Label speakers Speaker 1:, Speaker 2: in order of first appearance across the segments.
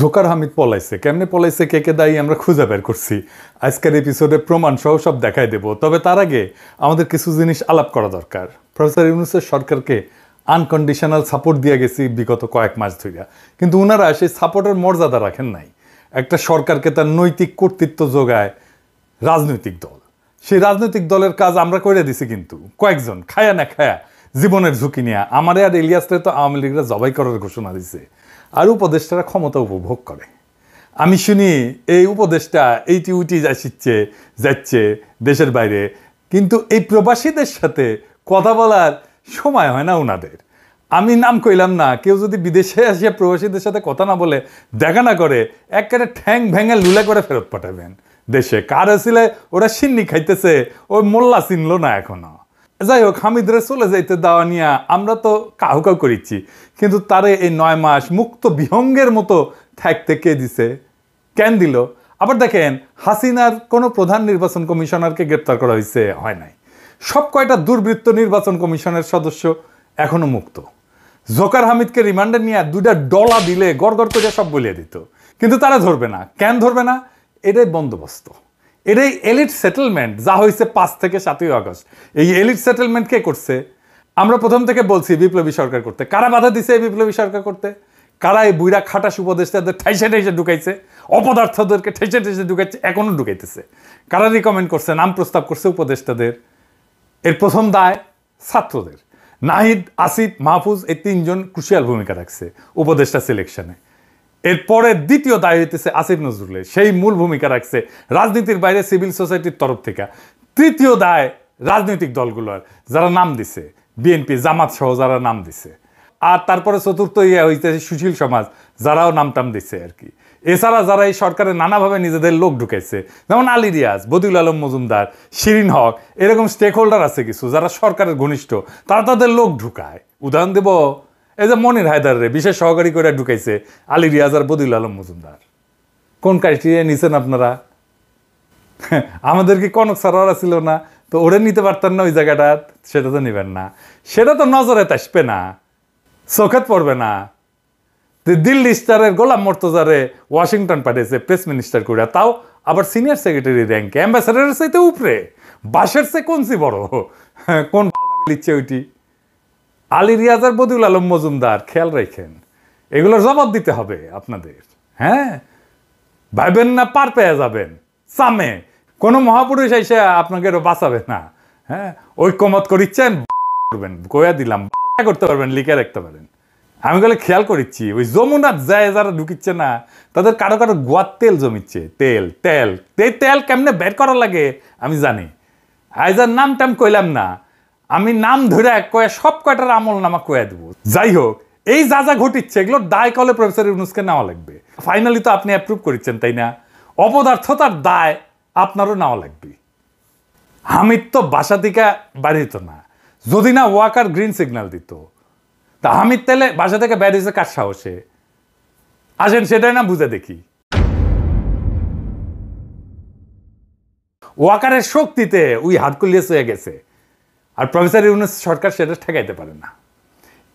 Speaker 1: Joker Hamid পলাইছে, কেমনে পলাইছে, কে কে দায়ী আমরা খুঁজে বের করছি। আজকের এপিসোডে প্রমাণ সহ সব দেখাই দেব। তবে তার আগে আমাদের কিছু জিনিস আলাপ করা দরকার। প্রফেসর ইউনূসের সরকারকে আনকন্ডিশনাল সাপোর্ট দিয়ে গেছি বিগত কয়েক মাস ধরে, কিন্তু ওনারা সেই সাপোর্টের মর্যাদা রাখেন নাই। একটা সরকারকে তার নৈতিক কর্তৃত্ব যোগায় রাজনৈতিক দল, সেই রাজনৈতিক দলের কাজ আমরা করে দিছি, কিন্তু কয়েকজন খায়া না খায়া জীবনের ঝুঁকি নিয়ে আমারে আর ইলিয়াসরে তো আওয়ামী লীগরা জবাই করার ঘোষণা দিছে, আর উপদেষ্টারা ক্ষমতা উপভোগ করে। আমি শুনি এই উপদেষ্টা এইটি উইটি যাচ্ছে দেশের বাইরে, কিন্তু এই প্রবাসীদের সাথে কথা বলার সময় হয় না ওনাদের। আমি নাম কইলাম না, কেউ যদি বিদেশে আসিয়া প্রবাসীদের সাথে কথা না বলে, দেখা না করে, একেবারে ঠ্যাং ভেঙে লুলে করে ফেরত পাঠাবেন দেশে। কার আসলে ওরা সিন্নি খাইতেছে, ওই মোল্লা চিনলো না এখনো। যাই হোক, হামিদরে চলে যাইতে দেওয়া নিয়ে আমরা তো কাহু কাউ করিচ্ছি, কিন্তু তারে এই 9 মাস মুক্ত বিহঙ্গের মতো থাকতে কে দিছে, কেন দিল? আবার দেখেন, হাসিনার কোনো প্রধান নির্বাচন কমিশনারকে গ্রেপ্তার করা হয়েছে, হয় নাই। সব কয়টা দুর্বৃত্ত নির্বাচন কমিশনের সদস্য এখনো মুক্ত। জোকার হামিদকে রিমান্ডে নিয়ে 2টা ডলা দিলে গড় গড় করে সব বলিয়ে দিত, কিন্তু তারা ধরবে না। কেন ধরবে না? এটাই বন্দোবস্ত, এটাই এলিট সেটেলমেন্ট যা হয়েছে 5 থেকে 7ই আগস্ট। এই এলিট সেটেলমেন্ট কে করছে? আমরা প্রথম থেকে বলছি বিপ্লবী সরকার করতে। কারা বাধা দিছে এই বিপ্লবী সরকার করতে? কারা এই বুইরা খাটাস উপদেষ্টাদের ঠাইসে ঠাইসে ঢুকাইছে, অপদার্থদেরকে ঠেসে ঠেসে ঢুকাইছে, এখনো ঢুকাইতেছে? কারা রিকমেন্ড করছে, নাম প্রস্তাব করছে উপদেষ্টাদের? এর প্রথম দায় ছাত্রদের। নাহিদ, আসিফ, মাহফুজ এই 3 জন ক্রুশিয়াল ভূমিকা রাখছে উপদেষ্টা সিলেকশনে। এরপরে দ্বিতীয় দায় হইতেছে আসিফ নজরুলের, সেই মূল ভূমিকা রাখছে রাজনীতির বাইরে সিভিল সোসাইটির তরফ থেকে। তৃতীয় দায় রাজনৈতিক দলগুলোর, যারা নাম দিছে, বিএনপি, জামাত সহ যারা নাম দিছে। আর তারপরে চতুর্থ হইতেছে সুশীল সমাজ, যারাও নাম টাম দিচ্ছে আর কি। এছাড়া যারা এই সরকারের নানাভাবে নিজেদের লোক ঢুকাইছে, যেমন আলী রিয়াজ, বদিউল আলম মজুমদার, শিরিন হক, এরকম স্টেক হোল্ডার আছে কিছু যারা সরকারের ঘনিষ্ঠ, তারা তাদের লোক ঢুকায়। উদাহরণ দেব, এই যে মনির হায়দারে বিশেষ সহকারী করে ঢুকাইছে আলী রিয়াজ আর বদিউল আলম মজুমদার। কোন ক্রাইটেরিয়া নিছেন আপনারা? আমাদের কি কনক সারোয়ার ছিল না? তো ওরে নিতে পারতেন না ওই জায়গাটা? সেটা তো নেবেন না, সেটা তো নজরে আসবে না, চোখেত পড়বে না। দিল্লি স্টারের গোলাম মর্তজারে ওয়াশিংটন পাঠিয়েছে প্রেস মিনিস্টার করে, তাও আবার সিনিয়র সেক্রেটারি র্যাঙ্কে, অ্যাম্বাসাডারের চাইতে উপরে, বাসের চেয়ে কোনসি বড়, কোন লিখছে ওইটি? আলী রিয়াজ আর বদিউল আলম মজুমদার, খেয়াল রাখেন, এগুলোর জবাব দিতে হবে আপনাদের। হ্যাঁ, ভাইবেন না পার পেয়ে যাবেন সামে, কোনো মহাপুরুষ এসে আপনাকে বাঁচাবে না। হ্যাঁ, ঐক্যমত করিচ্ছেন, করবেন, কয়া দিলাম, করতে পারবেন, লিখে রাখতে পারেন। আমি বলে খেয়াল করিচ্ছি, ওই যমুনার যায় যারা ঢুকিচ্ছে না, তাদের কারো কারো গোয়ার তেল জমিচ্ছে, তেল তেল তেল কেমনে বের করা লাগে আমি জানি। আইজার নাম টাম কইলাম না, আমি নাম ধরে কয়ে সব কয়টার আমল নামা কয়ে দেবো। যাই হোক, এই যা যা ঘটিচ্ছে এগুলোর দায় কলে প্রফেসর ইউনূসকে নেওয়া লাগবে। ফাইনালি তো আপনি অ্যাপ্রুভ করিচ্ছেন, তাই না? অপদার্থতার দায় আপনারও নেওয়া লাগবে। হামিদ তো বাসা থেকে বাড়িত না, যদি না ওয়াকার গ্রিন সিগন্যাল দিত। তা হামিদ তেলে বাসা থেকে বেরিয়েছে কার সাহসে? আসেন সেটাই না বুঝে দেখি। ওয়াকারের শক্তিতে ওই হারকুলিয়াস হয়ে গেছে, আর প্রফেসর ইউনূস সরকার সেটা ঠেকাইতে পারে না।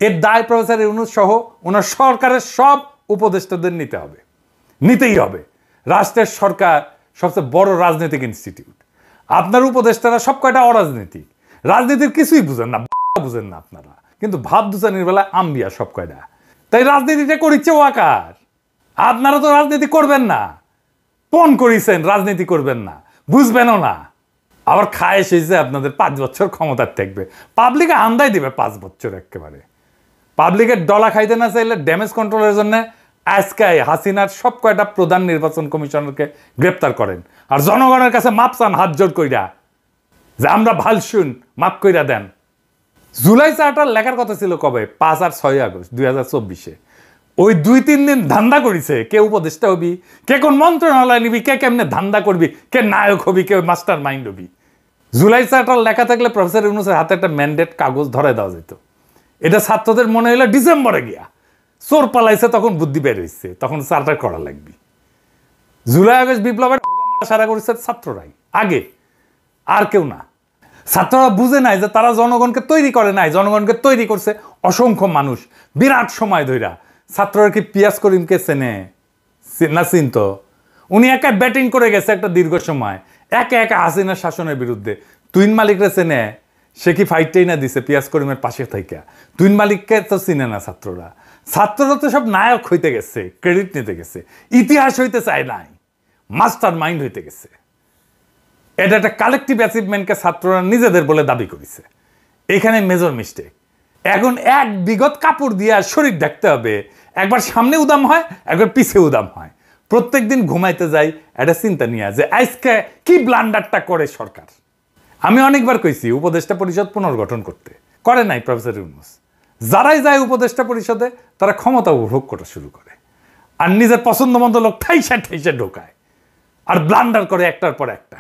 Speaker 1: এর দায় প্রফেসর ইউনূস সহ ওনার সরকারের সব উপদেষ্টাদের নিতে হবে, নিতেই হবে। রাষ্ট্রের সরকার সবচেয়ে বড় রাজনৈতিক ইনস্টিটিউট। আপনার উপদেষ্টারা সব কয়টা অরাজনৈতিক, রাজনীতির কিছুই বুঝেন না, বুঝেন না আপনারা, কিন্তু ভাব দুচানির বেলায় আম্বিয়া সব কয়টা। তাই রাজনীতিটা করিচ্ছে ওয়াকার। আপনারা তো রাজনীতি করবেন না, পণ করিছেন রাজনীতি করবেন না, বুঝবেনও না। আবার খায় এসেছে আপনাদের 5 বছর ক্ষমতার থাকবে, পাবলিকে আন্দাই দিবে 5 বছর একেবারে। পাবলিকের ডলা খাইতে না চাইলে ড্যামেজ কন্ট্রোলের জন্য আজকে হাসিনার সব কয়টা প্রধান নির্বাচন কমিশনারকে গ্রেপ্তার করেন, আর জনগণের কাছে মাপ চান হাত জোর কইরা, যে আমরা ভাল শুন, মাপ কইরা দেন। জুলাই চার্টার লেখার কথা ছিল কবে? 5 আর 6 আগস্ট 2024-এ। ওই 2-3 দিন ধান্দা করিছে, কে উপদেষ্টা হবি, কে কোন মন্ত্রণালয় নিবি, কে কেমনে ধান্দা করবি, কে নায়ক হবি, কে মাস্টার মাইন্ড হবি। জুলাই চার্টার লেখা থাকলে প্রফেসর ইউনূসের হাতে একটা ম্যান্ডেট কাগজ ধরে দেওয়া যেত। এটা ছাত্রদের মনে হইলে ডিসেম্বরে গিয়া চোর পালাইছে, তখন বুদ্ধি বের হয়েছে, তখন চার্টার করা লাগবে। জুলাই আগস্ট বিপ্লবের সারা করেছে ছাত্ররাই আগে, আর কেউ না। ছাত্ররা বুঝে নাই যে তারা জনগণকে তৈরি করে নাই, জনগণকে তৈরি করছে অসংখ্য মানুষ বিরাট সময় ধইরা। ছাত্ররা কি পিয়াস করিমকে চেনে? না চিনতো? উনি একা ব্যাটিং করে গেছে একটা দীর্ঘ সময়, একা একা হাসিনার শাসনের বিরুদ্ধে। তুইন মালিকরা চেনে? সে কি ফাইটটাই না দিছে পিয়াজ করিমের পাশে থেকে? তুইন মালিককে তো চিনে না ছাত্ররা। ছাত্ররা তো সব নায়ক হইতে গেছে, ক্রেডিট নিতে গেছে, ইতিহাস হইতে চায় নাই, মাস্টার মাইন্ড হইতে গেছে। এটা একটা কালেকটিভ অ্যাচিভমেন্টকে ছাত্ররা নিজেদের বলে দাবি করেছে। এখানে মেজর মিস্টেক। এখন এক বিগত কাপড় দিয়ে শরীর ঢাকতে হবে, একবার সামনে উদাম হয়, একবার পিছে উদাম হয়। প্রত্যেক দিন ঘুমাইতে যাই একটা চিন্তা নিয়ে যে আজকে কি ব্লান্ডারটা করে সরকার। আমি অনেকবার কইছি উপদেষ্টা পরিষদ পুনর্গঠন করতে, করে নাই প্রফেসর ইউনূস। যারাই যায় উপদেষ্টা পরিষদে তারা ক্ষমতা উপভোগ করা শুরু করে, আর নিজের পছন্দ মতো লোক ঠাইসা ঠাইসা ঢোকায়, আর ব্লান্ডার করে একটার পর একটা।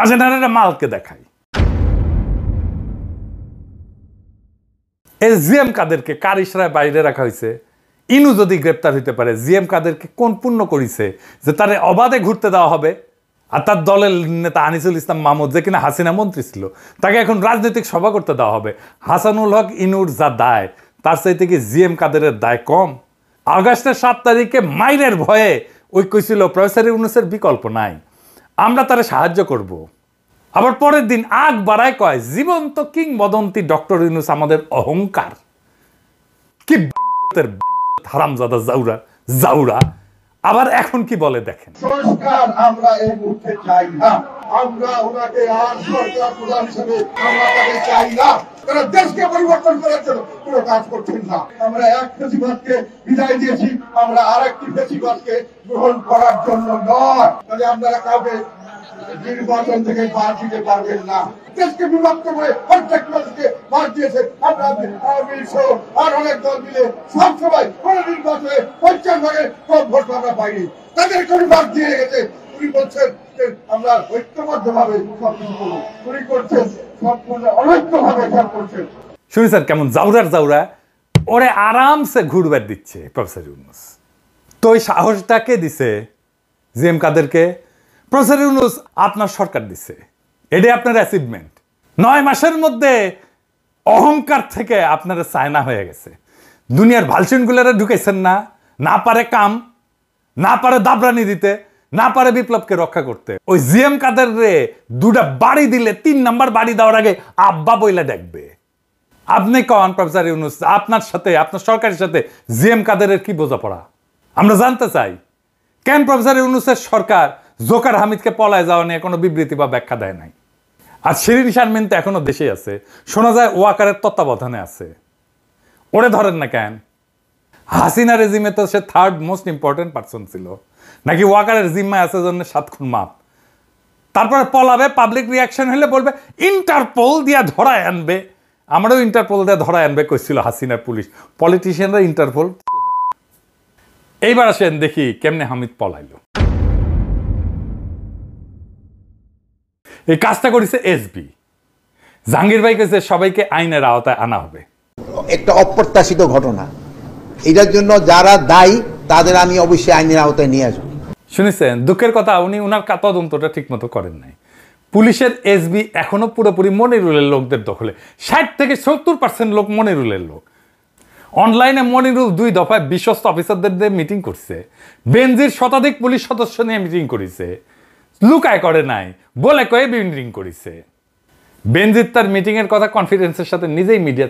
Speaker 1: আজেনারা মালকে দেখায়। এই জিএম কাদেরকে কার ইশারায় বাইরে রাখা হয়েছে? ইনু যদি গ্রেপ্তার হইতে পারে, জিএম কাদেরকে কোন পুণ্য করিছে যে তারে অবাধে ঘুরতে দেওয়া হবে? আর তার দলের নেতা আনিসুল ইসলাম মাহমুদ, যে কিনা হাসিনা মন্ত্রী ছিল, তাকে এখন রাজনৈতিক সভা করতে দেওয়া হবে। হাসানুল হক ইনুর যা দায়, তার চাইতে কি জিএম কাদেরের দায় কম? আগস্টের 7 তারিখে মাইরের ভয়ে ওই কইছিল প্রফেসর ইউনূসের বিকল্প নাই, আমরা তারা সাহায্য করব। আবার পরের দিন আগ বাড়ায় কয় জীবন্ত কিংবদন্তি ডক্টর ইউনূস আমাদের অহংকার। কি হারামজাদা জাউরা জাউরা। আবার এখন কি বলে দেখেন,
Speaker 2: সংস্কার আমরা এই মুহূর্তে চাই না, আমরা ওনাকে আর সরকার প্রধান হিসেবে আমরা তাকে চাই না। তারা দেশকে পরিবর্তন করার জন্য কোনো কাজ করছেন না। আমরা এক ফেসিবাদকে বিদায় দিয়েছি, আমরা আরেকটি ফেসিবাদকে গ্রহণ করার জন্য নয়। তাহলে আপনারা কাউকে নির্বাচন থেকে বাদ দিতে পারবেন না। দেশকে বিভক্ত করে প্রত্যেক মানুষকে বাদ দিয়েছে। আমরা আওয়ামী সহ আর অনেক দল মিলে সব সময় কোন নির্বাচনে 50 ভাগের কম ভোট আমরা পাইনি, তাদের কোনো বাদ দিয়ে রেখেছে। উনি বলছেন যে আমরা ঐক্যবদ্ধ ভাবে সবকিছু করবো, উনি করছেন সম্পূর্ণ অনৈক্য ভাবে সব করছেন।
Speaker 1: শুনেছেন কেমন জাউরার জাউরা? ওরে আরামসে ঘুরবার দিচ্ছে প্রফেসর ইউনূস। তো ওই সাহসটাকে দিছে জিএম কাদেরকে? প্রফেসর ইউনূস আপনার সরকার দিছে, এটাই আপনার অ্যাচিভমেন্ট। 9 মাসের মধ্যে অহংকার থেকে আপনারা চায়না হয়ে গেছে। দুনিয়ার ভালসিনগুলোরা ঢুকেছেন না, না পারে কাম, না পারে দাবরানি দিতে, না পারে বিপ্লবকে রক্ষা করতে। ওই জিএম কাদের রে 2টা বাড়ি দিলে 3 নাম্বার বাড়ি দেওয়ার আগে আব্বা বইলা দেখবে। আপনি কন প্রফেসর ইউনূস, আপনার সাথে আপনার সরকারের সাথে জিএম কাদেরের কি বোঝাপড়া? আমরা জানতে চাই কেন প্রফেসর ইউনূসের সরকার জোকার হামিদকে পলায় যাওয়া নিয়ে কোনো বিবৃতি বা ব্যাখ্যা দেয় নাই। আর শিরিন শারমিন তো এখনো দেশে আছে, শোনা যায় ওয়াকারের তত্ত্বাবধানে আছে। ওরে ধরেন না কেন? হাসিনা রেজিমে তো সে 3rd মোস্ট ইম্পর্টেন্ট পার্সন ছিল, নাকি ওয়াকারের জিম্মায় আছে জন্য 7 খুন মাপ? তারপরে পলাবে, পাবলিক রিয়াকশন হলে বলবে ইন্টারপোল দিয়া ধরায় আনবে। আমারও ইন্টারপোল দিয়ে ধরায় আনবে কইছিল হাসিনার পুলিশ। পলিটিশিয়ানরা ইন্টারপোল। এইবার আসেন দেখি কেমনে হামিদ পলাইল। এই কাজটা করেছে এসবি। জাহাঙ্গীর ভাই কেছে সবাইকে আইনের আওতায় আনা হবে।
Speaker 3: একটা অপ্রত্যাশিত ঘটনা, এটার জন্য যারা দায়ী তাদের আমি অবশ্যই আইনের আওতায় নিয়ে আসবো।
Speaker 1: শুনেছেন দুঃখের কথা, উনি ওনার তদন্তটা ঠিক মতো করেন নাই। পুলিশের এসবি এখনো পুরোপুরি মনিরুলের লোকদের দখলে। 60 থেকে 70% লোক মনিরুলের লোক। অনলাইনে মনিরুল 2 দফায় বিশ্বস্ত অফিসারদের দিয়ে মিটিং করছে, বেনজির শতাধিক পুলিশ সদস্য নিয়ে মিটিং করেছে, লুকায় করে নাই, বলে কয়ে মিটিং করেছে। বেনজির তার মিটিং এর কথা কনফিডেন্সের সাথে নিজেই মিডিয়া